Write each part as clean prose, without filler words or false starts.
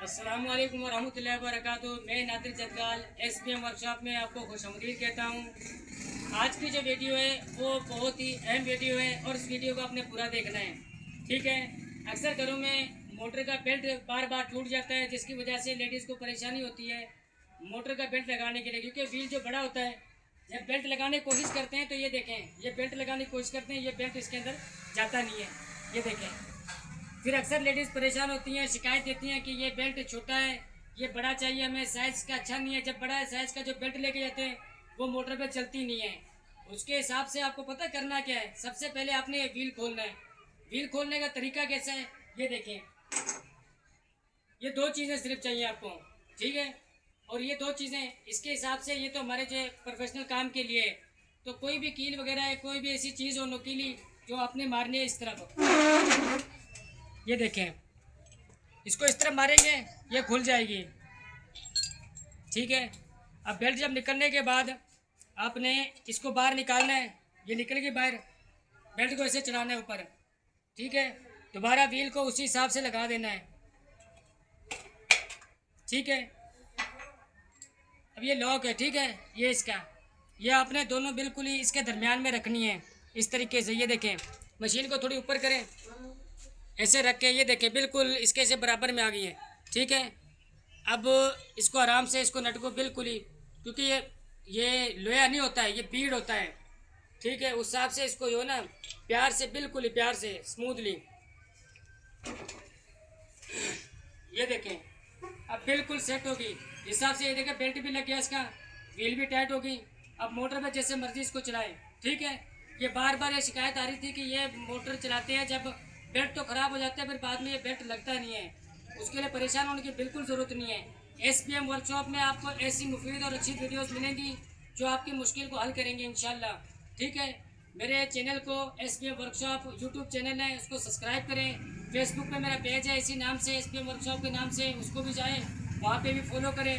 अस्सलाम वालेकुम वरहमतुल्लाहि वबरकातुहू। मैं नादिर जदगाल SPM वर्कशॉप में आपको खुशामदीद कहता हूँ। आज की जो वीडियो है वो बहुत ही अहम वीडियो है और इस वीडियो को आपने पूरा देखना है, ठीक है। अक्सर घरों में मोटर का बेल्ट बार बार टूट जाता है, जिसकी वजह से लेडीज़ को परेशानी होती है मोटर का बेल्ट लगाने के लिए, क्योंकि व्हील जो बड़ा होता है जब बेल्ट लगाने की कोशिश करते हैं तो ये देखें, ये बेल्ट लगाने की कोशिश करते हैं, ये बेल्ट इसके अंदर जाता नहीं है, ये देखें। फिर अक्सर लेडीज़ परेशान होती हैं, शिकायत देती हैं कि ये बेल्ट छोटा है, ये बड़ा चाहिए हमें, साइज़ का अच्छा नहीं है। जब बड़ा साइज़ का जो बेल्ट लेके जाते हैं वो मोटर पे चलती नहीं है। उसके हिसाब से आपको पता करना क्या है, सबसे पहले आपने ये व्हील खोलना है। व्हील खोलने का तरीका कैसा है ये देखें। ये दो चीज़ें सिर्फ चाहिए आपको, ठीक है। और ये दो चीज़ें इसके हिसाब से, ये तो हमारे जो प्रोफेशनल काम के लिए है, तो कोई भी कील वगैरह है, कोई भी ऐसी चीज़ हो नुकीली जो आपने मारनी है इस तरफ, ये देखें, इसको इस तरह मारेंगे ये खुल जाएगी, ठीक है। अब बेल्ट जब निकलने के बाद आपने इसको बाहर निकालना है, ये निकल गई बाहर, बेल्ट को ऐसे चढ़ाना है ऊपर, ठीक है। दोबारा व्हील को उसी हिसाब से लगा देना है, ठीक है। अब ये लॉक है, ठीक है, ये इसका, ये आपने दोनों बिल्कुल ही इसके दरमियान में रखनी है इस तरीके से। ये देखें, मशीन को थोड़ी ऊपर करें, ऐसे रख के, ये देखें बिल्कुल इसके से बराबर में आ गई है, ठीक है। अब इसको आराम से, इसको नट को बिल्कुल ही, क्योंकि ये लोहा नहीं होता है, ये बीड होता है, ठीक है, उस हिसाब से इसको जो ना प्यार से, बिल्कुल ही प्यार से, स्मूथली, ये देखें अब बिल्कुल सेट होगी हिसाब से। ये देखें बेल्ट भी लग गया इसका, व्हील भी टाइट होगी। अब मोटर पे जैसे मर्जी इसको चलाएं, ठीक है। ये बार बार ये शिकायत आ रही थी कि ये मोटर चलाते हैं जब बेल्ट तो ख़राब हो जाता है, फिर बाद में ये बेल्ट लगता नहीं है। उसके लिए परेशान होने की बिल्कुल ज़रूरत नहीं है। SPM वर्कशॉप में आपको ऐसी मुफीद और अच्छी वीडियोस मिलेंगी जो आपकी मुश्किल को हल करेंगे इंशाल्लाह, ठीक है। मेरे चैनल को SPM वर्कशॉप यूट्यूब चैनल है, उसको सब्सक्राइब करें। फेसबुक पे मेरा पेज है इसी नाम से, SPM वर्कशॉप के नाम से, उसको भी जाएँ, वहाँ पे भी फॉलो करें,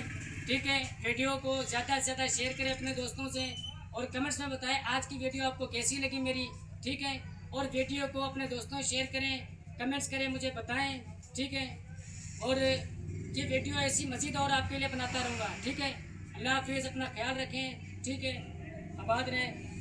ठीक है। वीडियो को ज़्यादा से ज़्यादा शेयर करें अपने दोस्तों से, और कमेंट्स में बताएं आज की वीडियो आपको कैसी लगी मेरी, ठीक है। और वीडियो को अपने दोस्तों से शेयर करें, कमेंट्स करें, मुझे बताएं, ठीक है। और ये वीडियो ऐसी मज़ीद और आपके लिए बनाता रहूँगा, ठीक है। अल्लाह हाफिज़, अपना ख्याल रखें, ठीक है, आबाद रहें।